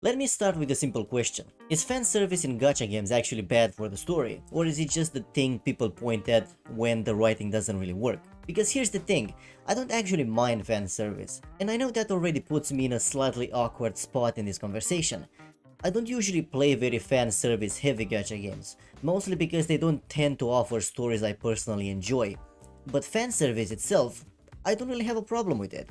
Let me start with a simple question. Is fan service in gacha games actually bad for the story, or is it just the thing people point at when the writing doesn't really work? Because here's the thing, I don't actually mind fan service, and I know that already puts me in a slightly awkward spot in this conversation. I don't usually play very fan service heavy gacha games, mostly because they don't tend to offer stories I personally enjoy. But fan service itself, I don't really have a problem with it.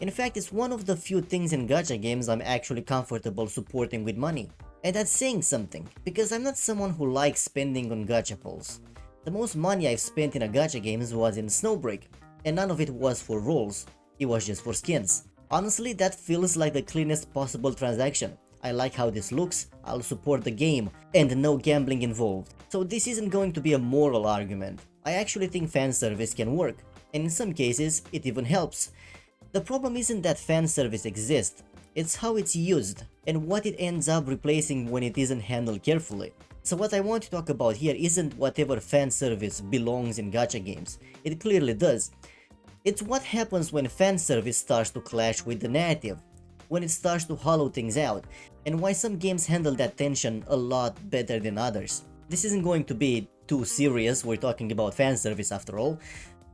In fact, it's one of the few things in gacha games I'm actually comfortable supporting with money. And that's saying something, because I'm not someone who likes spending on gacha pulls. The most money I've spent in a gacha games was in Snowbreak, and none of it was for rolls, it was just for skins. Honestly, that feels like the cleanest possible transaction. I like how this looks, I'll support the game, and no gambling involved. So this isn't going to be a moral argument. I actually think fan service can work, and in some cases, it even helps. The problem isn't that fan service exists, it's how it's used, and what it ends up replacing when it isn't handled carefully. So what I want to talk about here isn't whatever fan service belongs in gacha games, it clearly does. It's what happens when fan service starts to clash with the narrative, when it starts to hollow things out, and why some games handle that tension a lot better than others. This isn't going to be too serious, we're talking about fan service after all,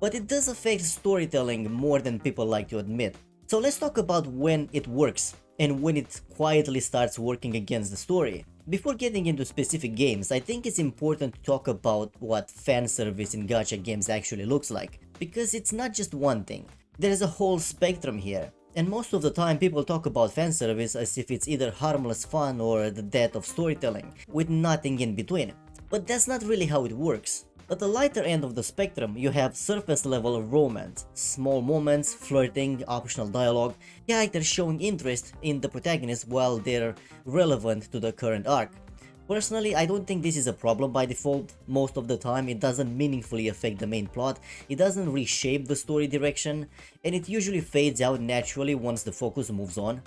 but it does affect storytelling more than people like to admit. So let's talk about when it works, and when it quietly starts working against the story. Before getting into specific games, I think it's important to talk about what fan service in gacha games actually looks like, because it's not just one thing. There's a whole spectrum here, and most of the time people talk about fan service as if it's either harmless fun or the death of storytelling, with nothing in between. But that's not really how it works. At the lighter end of the spectrum, you have surface level romance, small moments, flirting, optional dialogue, characters showing interest in the protagonist while they're relevant to the current arc. Personally, I don't think this is a problem by default. Most of the time it doesn't meaningfully affect the main plot, it doesn't reshape the story direction, and it usually fades out naturally once the focus moves on.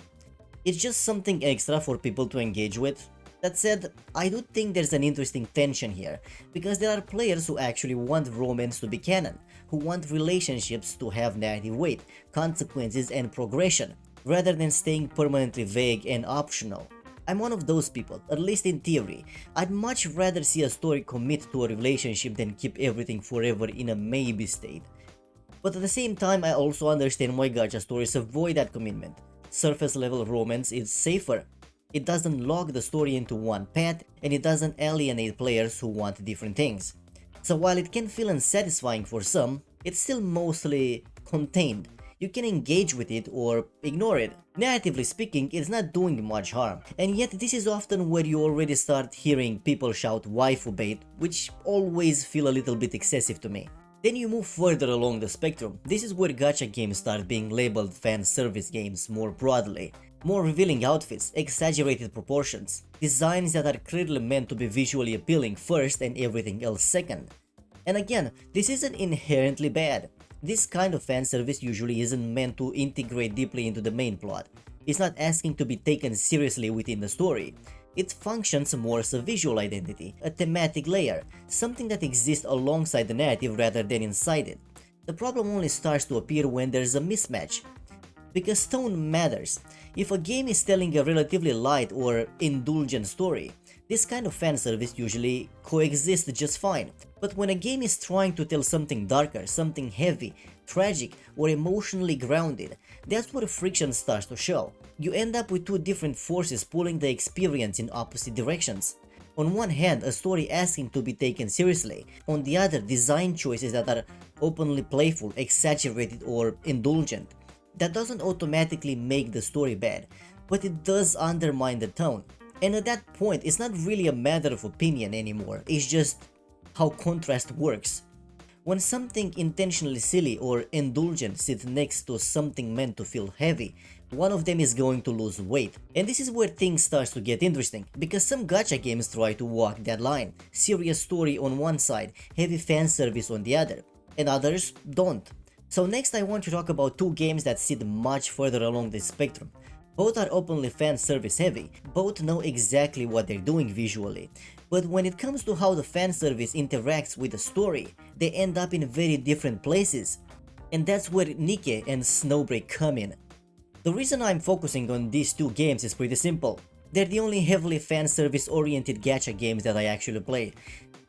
It's just something extra for people to engage with. That said, I do think there's an interesting tension here, because there are players who actually want romance to be canon, who want relationships to have narrative weight, consequences and progression, rather than staying permanently vague and optional. I'm one of those people, at least in theory. I'd much rather see a story commit to a relationship than keep everything forever in a maybe state. But at the same time, I also understand why gacha stories avoid that commitment. Surface level romance is safer. It doesn't lock the story into one path, and it doesn't alienate players who want different things. So while it can feel unsatisfying for some, it's still mostly contained. You can engage with it or ignore it. Narratively speaking, it's not doing much harm, and yet this is often where you already start hearing people shout waifu bait, which always feel a little bit excessive to me. Then you move further along the spectrum. This is where gacha games start being labeled fan service games more broadly. More revealing outfits, exaggerated proportions, designs that are clearly meant to be visually appealing first and everything else second. And again, this isn't inherently bad. This kind of fan service usually isn't meant to integrate deeply into the main plot. It's not asking to be taken seriously within the story. It functions more as a visual identity, a thematic layer, something that exists alongside the narrative rather than inside it. The problem only starts to appear when there's a mismatch. Because tone matters. If a game is telling a relatively light or indulgent story, this kind of fan service usually coexists just fine. But when a game is trying to tell something darker, something heavy, tragic, or emotionally grounded, that's where friction starts to show. You end up with two different forces pulling the experience in opposite directions. On one hand, a story asking to be taken seriously, on the other, design choices that are openly playful, exaggerated, or indulgent. That doesn't automatically make the story bad, but it does undermine the tone. And at that point, it's not really a matter of opinion anymore, it's just how contrast works. When something intentionally silly or indulgent sits next to something meant to feel heavy, one of them is going to lose weight. And this is where things start to get interesting, because some gacha games try to walk that line. Serious story on one side, heavy fan service on the other, and others don't. So next I want to talk about two games that sit much further along this spectrum. Both are openly fan service heavy, both know exactly what they're doing visually, but when it comes to how the fan service interacts with the story, they end up in very different places. And that's where Nikke and Snowbreak come in. The reason I'm focusing on these two games is pretty simple. They're the only heavily fan service oriented gacha games that I actually play,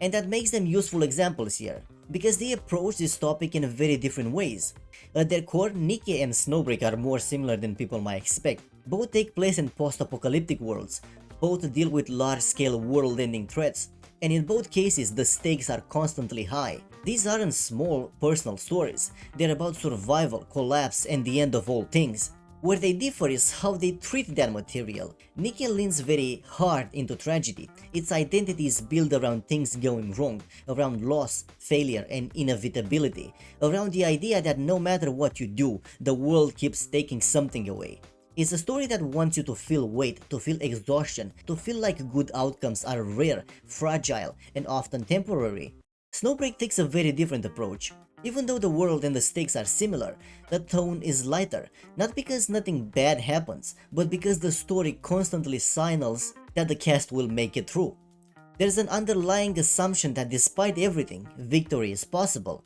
and that makes them useful examples here, because they approach this topic in very different ways. At their core, Nikke and Snowbreak are more similar than people might expect. Both take place in post-apocalyptic worlds, both deal with large-scale world-ending threats, and in both cases the stakes are constantly high. These aren't small personal stories, they're about survival, collapse, and the end of all things. Where they differ is how they treat that material. Nikke leans very hard into tragedy. Its identity is built around things going wrong, around loss, failure, and inevitability, around the idea that no matter what you do, the world keeps taking something away. It's a story that wants you to feel weight, to feel exhaustion, to feel like good outcomes are rare, fragile, and often temporary. Snowbreak takes a very different approach. Even though the world and the stakes are similar, the tone is lighter, not because nothing bad happens, but because the story constantly signals that the cast will make it through. There's an underlying assumption that despite everything, victory is possible.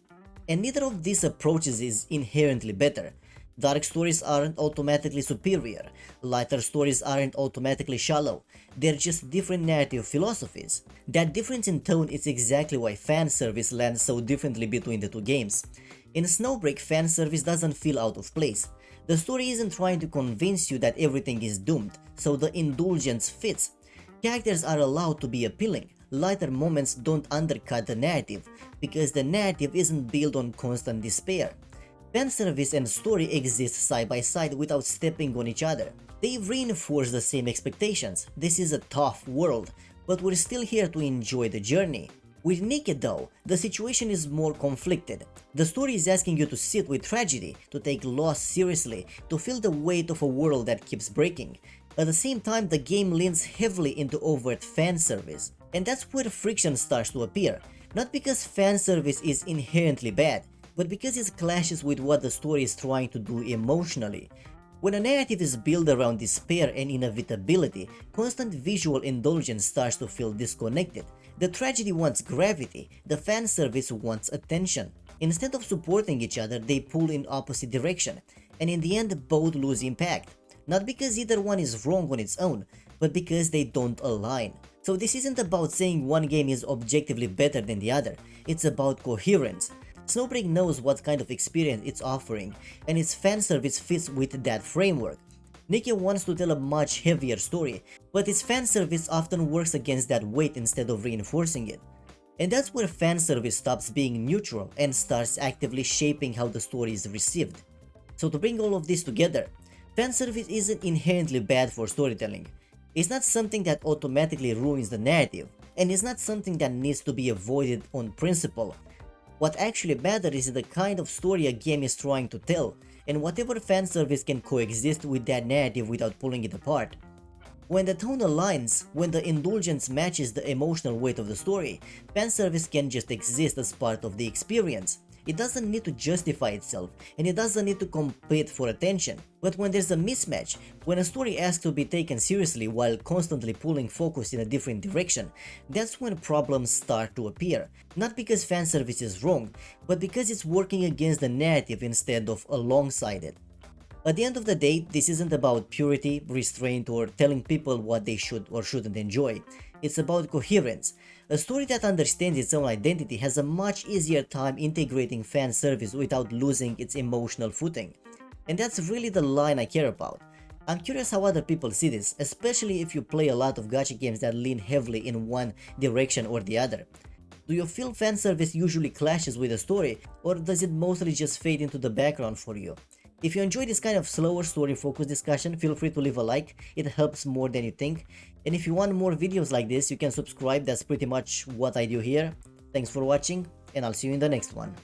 And neither of these approaches is inherently better. Dark stories aren't automatically superior, lighter stories aren't automatically shallow, they're just different narrative philosophies. That difference in tone is exactly why fan service lands so differently between the two games. In Snowbreak, fan service doesn't feel out of place. The story isn't trying to convince you that everything is doomed, so the indulgence fits. Characters are allowed to be appealing. Lighter moments don't undercut the narrative, because the narrative isn't built on constant despair. Fanservice and story exist side by side without stepping on each other. They reinforce the same expectations. This is a tough world, but we're still here to enjoy the journey. With Nikke though, the situation is more conflicted. The story is asking you to sit with tragedy, to take loss seriously, to feel the weight of a world that keeps breaking. At the same time, the game leans heavily into overt fan service. And that's where friction starts to appear. Not because fan service is inherently bad, but because it clashes with what the story is trying to do emotionally. When a narrative is built around despair and inevitability, constant visual indulgence starts to feel disconnected. The tragedy wants gravity, the fan service wants attention. Instead of supporting each other, they pull in opposite direction, and in the end both lose impact. Not because either one is wrong on its own, but because they don't align. So this isn't about saying one game is objectively better than the other, it's about coherence. Snowbreak knows what kind of experience it's offering, and its fan service fits with that framework. Nikke wants to tell a much heavier story, but its fan service often works against that weight instead of reinforcing it. And that's where fan service stops being neutral and starts actively shaping how the story is received. So to bring all of this together, fan service isn't inherently bad for storytelling. It's not something that automatically ruins the narrative, and it's not something that needs to be avoided on principle. What actually matters is the kind of story a game is trying to tell, and whatever fan service can coexist with that narrative without pulling it apart. When the tone aligns, when the indulgence matches the emotional weight of the story, fan service can just exist as part of the experience. It doesn't need to justify itself, and it doesn't need to compete for attention. But when there's a mismatch, when a story asks to be taken seriously while constantly pulling focus in a different direction, that's when problems start to appear. Not because fanservice is wrong, but because it's working against the narrative instead of alongside it. At the end of the day, this isn't about purity, restraint, or telling people what they should or shouldn't enjoy. It's about coherence. A story that understands its own identity has a much easier time integrating fan service without losing its emotional footing. And that's really the line I care about. I'm curious how other people see this, especially if you play a lot of gacha games that lean heavily in one direction or the other. Do you feel fan service usually clashes with the story, or does it mostly just fade into the background for you? If you enjoy this kind of slower story-focused discussion, feel free to leave a like, it helps more than you think. And if you want more videos like this, you can subscribe, that's pretty much what I do here. Thanks for watching, and I'll see you in the next one.